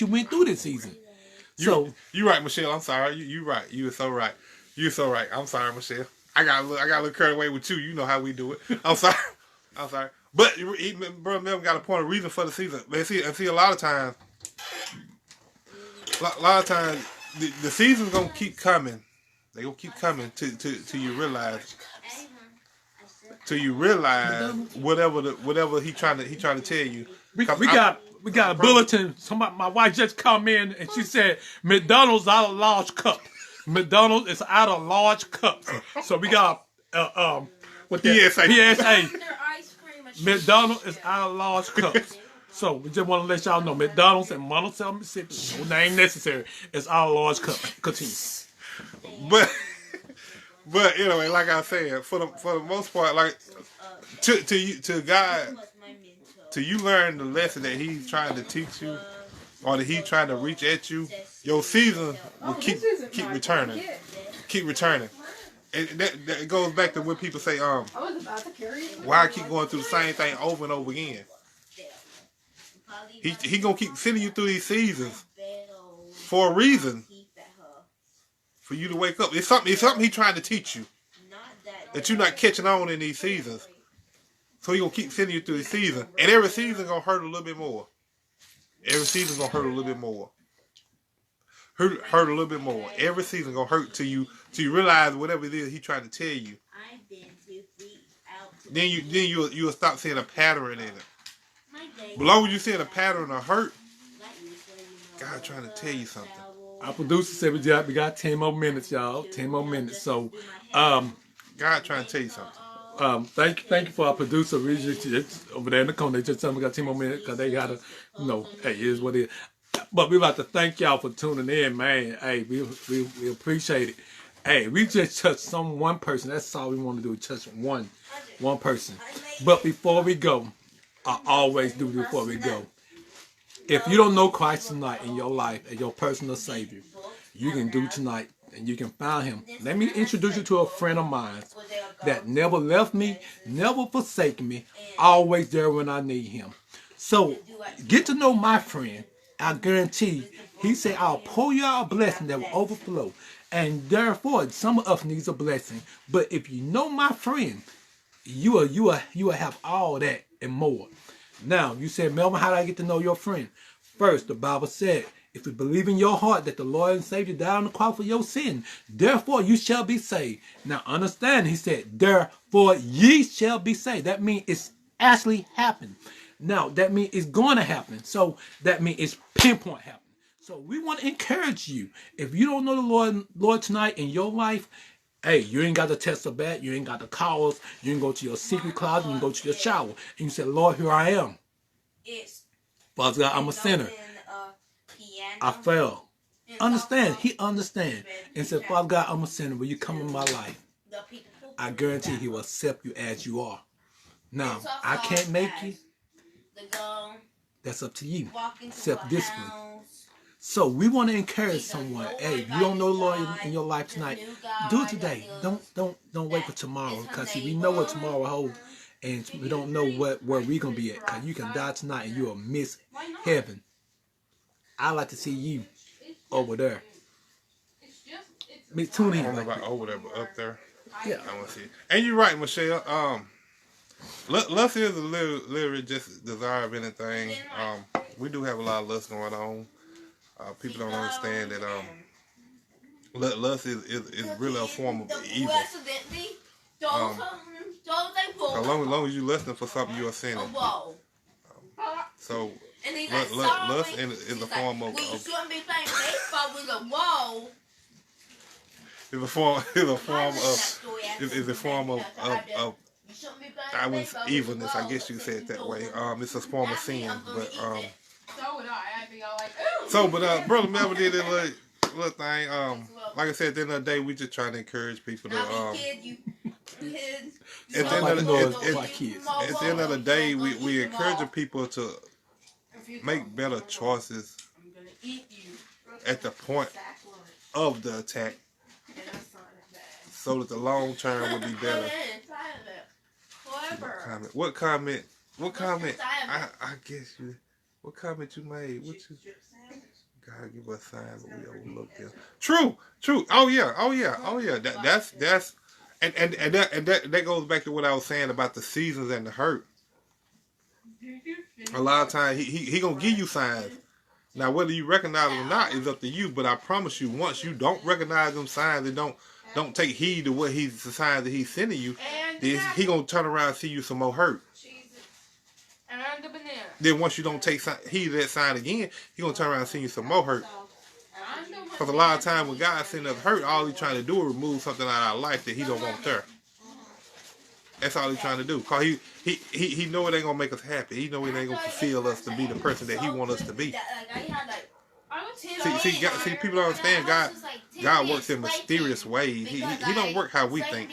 you went through this season. You right, Michelle. I'm sorry. You right. You are so right. You're so right. I'm sorry, Michelle. I got a little carried away with you. You know how we do it. I'm sorry. But Brother Melvin got a point of reason for the season. See, a lot of times, the season's gonna keep coming. They gonna keep coming till you realize. Till you realize whatever he trying to tell you. We got a bulletin. My wife just come in and she said McDonald's out of large cup. McDonald's is out of large cups. So we got what the PSA. McDonald's is out of large cups. So we just want to let y'all know McDonald's in Monticello, Mississippi, no name necessary, is out of large cups. Continue. But anyway, like I said, for the most part, like to God, till you learn the lesson that He's trying to teach you, or that He's trying to reach at you, your season will keep returning. Keep returning. And that goes back to what people say, why I keep going through the same thing over and over again. He gonna keep sending you through these seasons for a reason. For you to wake up. It's something He's trying to teach you. That you're not catching on in these seasons. So He's gonna keep sending you through these seasons. And every season gonna hurt a little bit more. Every season gonna hurt a little bit more. Hurt a little bit more. Every season gonna hurt till you realize whatever it is He's trying to tell you. Then you'll stop seeing a pattern in it. But as long as you seeing a pattern of hurt, God trying to tell you something. Our producer said we got 10 more minutes, y'all. 10 more minutes. So, God trying to tell you something. Thank you for our producer, over there in the corner. They just tell me we got 10 more minutes because they gotta, hey, it is what it is. But we about to thank y'all for tuning in, man. Hey, we appreciate it. Hey, we just touched one person. That's all we want to do, touch one person. But before we go, I always do before we go. If you don't know Christ tonight in your life as your personal Savior, you can do tonight and you can find him. Let me introduce you to a friend of mine that never left me, never forsaken me, always there when I need him. So get to know my friend. I guarantee he said, I'll pour you out a blessing that will overflow. And therefore, some of us needs a blessing. But if you know my friend, you will have all that and more. Now, you said, Melvin, how do I get to know your friend? First, the Bible said, if you believe in your heart that the Lord and Savior died on the cross for your sin, therefore you shall be saved. Now understand, he said, therefore ye shall be saved. That means it's actually happened. Now, that means it's going to happen. So that means it's pinpoint happening. So we want to encourage you. If you don't know the Lord tonight in your life, hey, you ain't got to test the bat. You ain't got to call us. You can go to your secret closet. You can go to your shower. And you say, Lord, here I am. Father God, I'm a sinner. I fell. Understand. He understand. And said, Father God, I'm a sinner. Will you come in my life? I guarantee he will accept you as you are. Now, I can't make you. That's up to you. Self-discipline. So we want to encourage someone. Hey, if you don't know the Lord in your life tonight, do it today. Don't wait for tomorrow. Because see, we know what tomorrow holds, and we don't know where we're gonna be at. Because you can die tonight and you'll miss heaven. I like to see you over there. Tune in. I don't know about over there, but up there. Yeah. I want to see it. And you're right, Michelle. Lust is a literally just desire of anything. We do have a lot of lust going on. People don't understand that lust is really a form of evil. As long as you lusting for something, you are sinning. So lust is a form of you shouldn't be playing baseball with a wall. Is a form of I was evilness. I guess you could say it that way. It's a form of sin, but So would I. I'd be all like, ooh. So, but Brother Melvin did that little thing. Like I said, at the end of the day, we just trying to encourage people to. At the end of the day, we encouraging people to make better choices at the point of the attack, so that the long term will be better. What comment? I guess you. What comment you made? What you? God give us signs that we overlook them. True. Oh yeah. That's and that goes back to what I was saying about the seasons and the hurt. A lot of times he gonna give you signs. Now whether you recognize them or not is up to you. But I promise you, once you don't recognize them signs and don't take heed to what the signs that he's sending you, then he gonna turn around and see you some more hurt. And the banana. Then once you don't take heed of that sign again, he gonna turn around and send you some more hurt. Because a lot of times when God sends us hurt, all he's trying to do is remove something out of our life that he don't want there. That's all he's trying to do. Cause he know it ain't gonna make us happy. He know it ain't gonna fulfill us to be the person that he want us to be. See, people don't understand. God works in mysterious ways. He don't work how we think.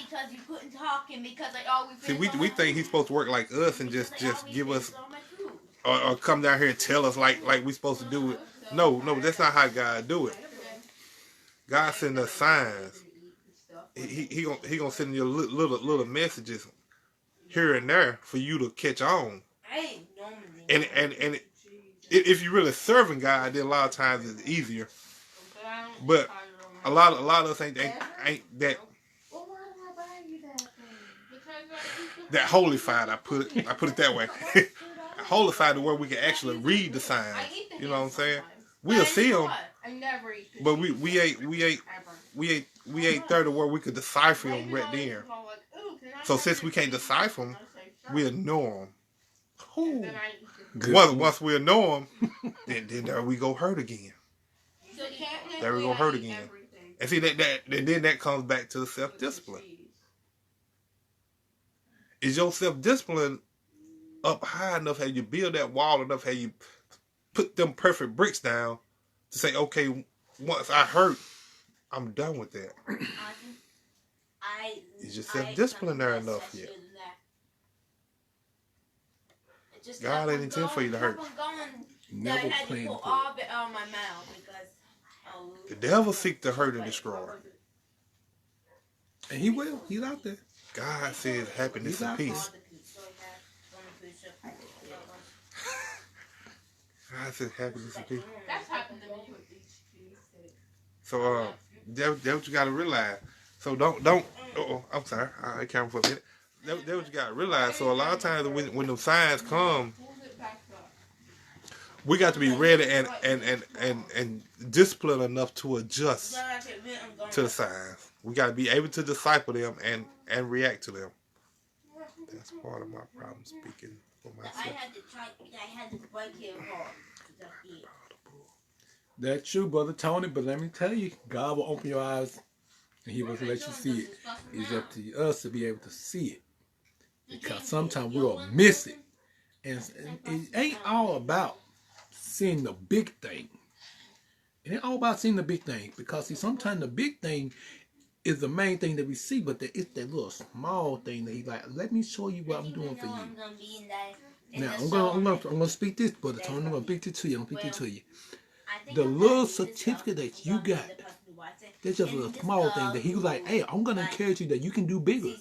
See, we think he's supposed to work like us and just give us or come down here and tell us like we supposed to do it. No, that's not how God do it. God send us signs. He gonna send you little messages here and there for you to catch on. And if you're really serving God, then a lot of times it's easier. But a lot of us ain't that holified. I put it that way. Holified to where we can actually read the signs. You know what I'm saying? We'll see them, but we ain't there to where we could decipher them right there. So since we can't decipher them, we'll know them. Once we know them, then there we go hurt again. There we go hurt again. And see then that comes back to the self-discipline. Is your self-discipline up high enough? Have you build that wall enough? Have you put them perfect bricks down to say, okay, once I hurt, I'm done with that? Is your self-discipline there enough yet? God ain't intended for you to hurt. Never plan for it. The devil seek to hurt and destroy. And he will. He's out there. God says happiness and peace. God says happiness and peace. That's happened to me with these. So that's what you gotta realize. So don't. Oh, I'm sorry. I can't for a minute. That's what you gotta realize. So a lot of times when the signs come, we got to be ready and disciplined enough to adjust to the signs. We got to be able to disciple them and react to them. That's part of my problem speaking for myself. I had to break it hard. That's true, Brother Tony, but let me tell you, God will open your eyes and he will let you see it. It's up to us to be able to see it. Because sometimes we'll miss it. And it ain't all about seeing the big thing. It ain't all about seeing the big thing. Because see, sometimes the big thing is the main thing that we see, but it's that little small thing that he's like, let me show you what I'm doing for you. Now, I'm gonna speak this, Brother Tony. I'm gonna speak it to you. The little certificate that you got, that's just a little small thing that he was like, hey, I'm gonna encourage you that you can do bigger.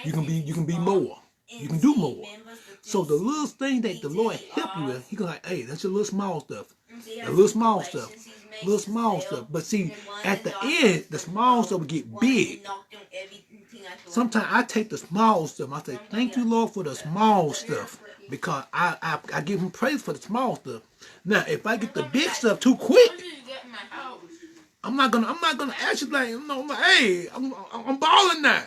You can be more. You can do more. So the little thing that the Lord helped you with, he goes like, hey, that's your little small stuff. The little small stuff. Little small stuff. But see, at the end, the small stuff will get big. Sometimes I take the small stuff. I say, thank you, Lord, for the small stuff. Because I give him praise for the small stuff. Now, if I get the big stuff too quick, I'm not gonna ask you like, hey, I'm balling now.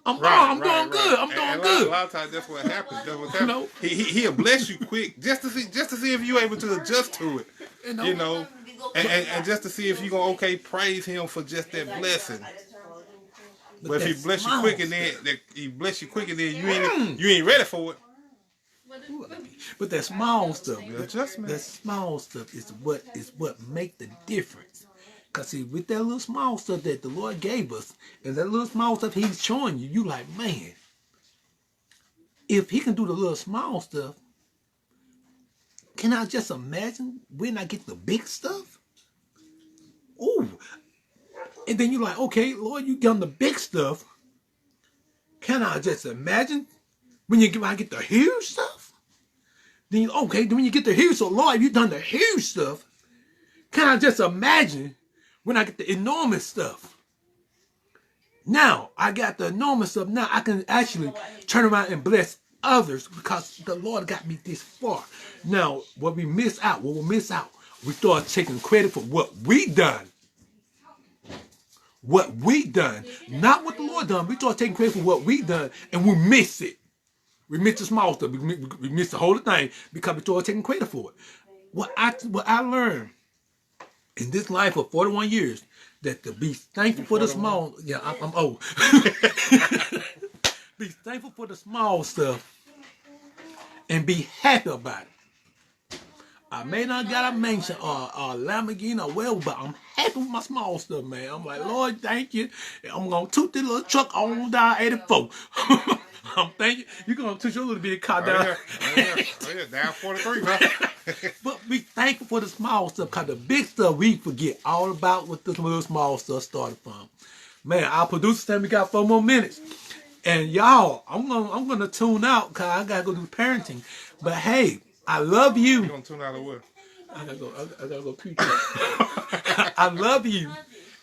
I'm doing good. I'm doing good. A lot of times that's what happens. That's what happens. He'll bless you quick just to see if you're able to adjust to it. You know, and just to see if you're gonna praise him for just that blessing. But if he bless you quick and then you ain't ready for it. But that small stuff, adjustment. That small stuff is what make the difference. Cause see, with that little small stuff that the Lord gave us, and that little small stuff He's showing you, you like, man, if He can do the little small stuff, can I just imagine when I get the big stuff? Ooh, and then you're like, okay, Lord, you done the big stuff. Can I just imagine when I get the huge stuff? Then when you get the huge stuff, Lord, you done the huge stuff. Can I just imagine when I get the enormous stuff? Now, I got the enormous stuff. Now, I can actually turn around and bless others because the Lord got me this far. Now, what we miss out, we start taking credit for what we done. What we done. Not what the Lord done. We start taking credit for what we done, and we miss it. We miss the small stuff. We miss the whole thing because we start taking credit for it. What I learned in this life for 41 years, that to be thankful for the small, I'm old. Be thankful for the small stuff and be happy about it. I may not got a mansion or a Lamborghini or whatever, but I'm happy with my small stuff, man. I'm like, Lord, thank you. I'm going to toot this little truck on down 84. I'm thanking you're going to toot your little bitty car down. Down 43, man. But be thankful for the small stuff, because the big stuff we forget all about what this little small stuff started from. Man, our producer said we got 4 more minutes. And y'all, I'm gonna tune out because I gotta go do parenting. But hey, I love you. You gonna tune out of what? I gotta go pee. I love you,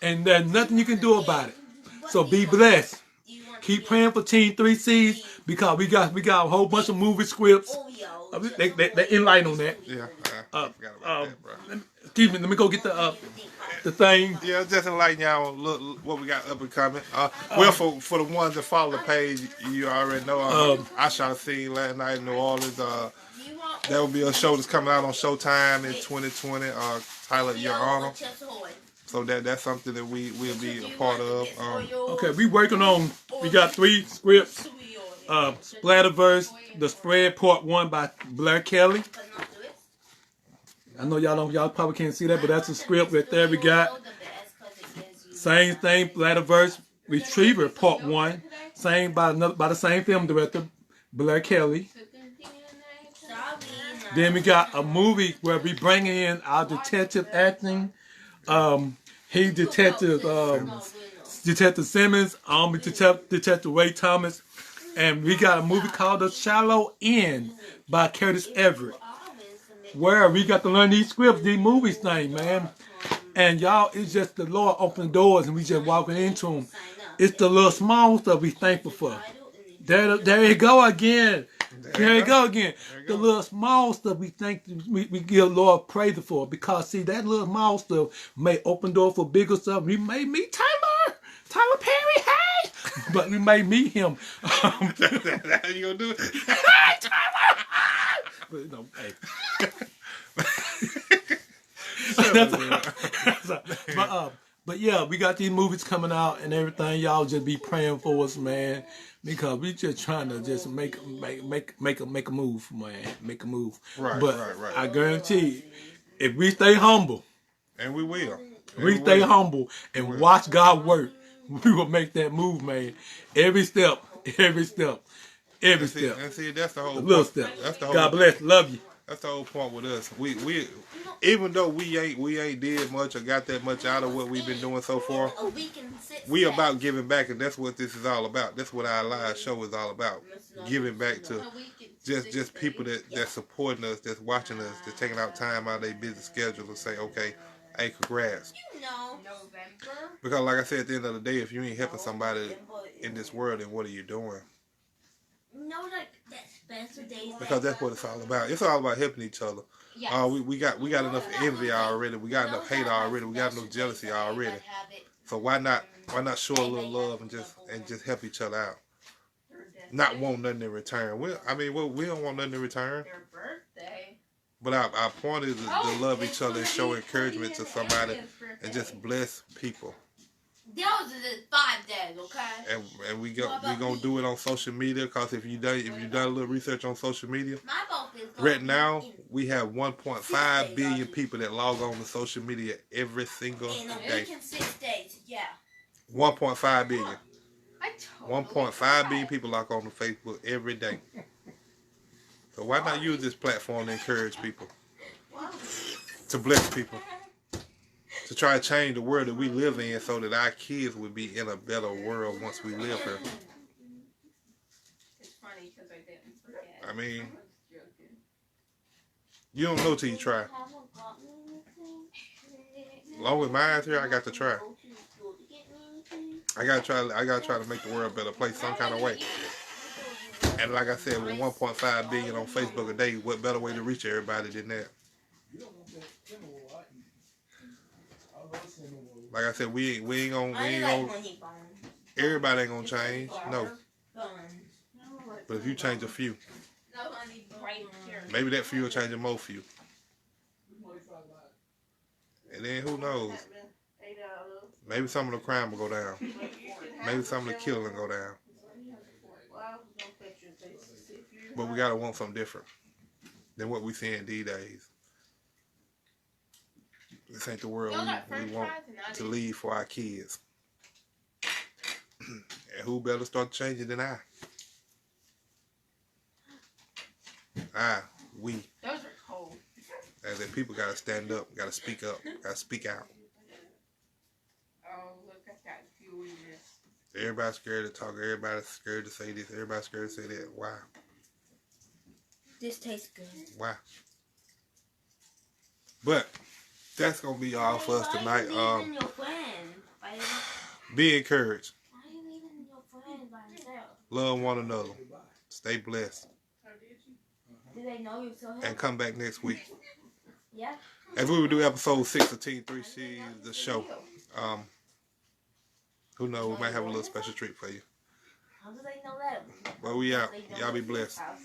and there's nothing you can do about it. So be blessed. Keep praying for Team 3Cs because we got a whole bunch of movie scripts. They enlighten on that. Yeah, I forgot about that, bro. Excuse me, let me go get the thing. Yeah, just enlighten y'all on what we got up and coming. Well, for the ones that follow the page, you already know. I shot a scene last night in New Orleans. There will be a show that's coming out on Showtime in 2020. Titled Your Honor. So that's something that we'll be a part of. Okay, we working on. We got 3 scripts. Splatterverse, The Spread Part 1 by Blair Kelly. I know y'all probably can't see that, but that's a script right there we got. Same thing, Splatterverse, Retriever Part 1, same by the same film director, Blair Kelly. Then we got a movie where we bringing in our detective acting. He Detective Detective Simmons, Detective Ray Thomas, and we got a movie called The Shallow End by Curtis Everett, where we got to learn these scripts, these movies thing, man. And y'all, it's just the Lord opening doors and we just walking into them. It's the little small stuff we thankful for. There you go again. There you go again. The little small stuff we give Lord praise for, because see that little small stuff may open door for bigger stuff. We may meet Tyler Perry, hey, but we may meet him. How you gonna do it? Hey, Tyler! But no, hey. But yeah, we got these movies coming out and everything. Y'all just be praying for us, man, because we just trying to just make a move, man, make a move. Right, but right. I guarantee, if we stay humble, and we will, stay humble and watch God work, we will make that move, man. Every step. And see, that's the whole little point. step. That's the whole God bless, love you. That's the whole point with us. We even though we ain't did much or got that much out of what we've been doing so far, we about giving back, and that's what this is all about. That's what our live show is all about. Giving back to just people that's supporting us, that's watching us, that's taking out time out of their busy schedule to say, okay, hey, congrats. Because like I said, at the end of the day, if you ain't helping somebody in this world, then what are you doing? Because that's what it's all about. It's all about helping each other. Yes. We got enough envy already. We got enough hate already. We got enough jealousy already. So why not show a little love and just help each other out? Not want nothing in return. We don't want nothing in return. Your birthday. But our point is to love each other and show encouragement to somebody and just bless people. Those are the 5 days, okay? And we gonna do it on social media, because if you done a little research on social media, right now we have 1.5 billion people that log on to social media every single day. 6 days, yeah. 1.5 billion. 1.5 billion billion people log on to Facebook every day. So why not use this platform to encourage people, to bless people, to try to change the world that we live in so that our kids would be in a better world once we live here. It's funny because I didn't forget. I mean, you don't know till you try. Along with mine here, I got to try. I gotta try to make the world a better place some kind of way. And like I said, with 1.5 billion on Facebook a day, what better way to reach everybody than that? Like I said, we ain't gonna. Everybody ain't gonna change, no. But if you change a few, maybe that few will change a more few. And then who knows? Maybe some of the crime will go down. Maybe some of the killing will go down. But we gotta want something different than what we see in these days. This ain't the world we want to leave for our kids. And who better start changing than I? We. Those are cold. As in, people gotta stand up, gotta speak up, gotta speak out. Oh, look, I got fuel in this. Everybody's scared to talk. Everybody's scared to say this. Everybody's scared to say that. Why? This tastes good. Why? But that's gonna be all for us tonight. Be encouraged. Why are you leaving your friend by himself? Love one another. Stay blessed. Do they know you're so And come back next week. Yeah. As we will do episode 6 of Team 3 C's, the show. Who knows? We might have a little special treat for you. How do they know that? But we out. Y'all be blessed. House.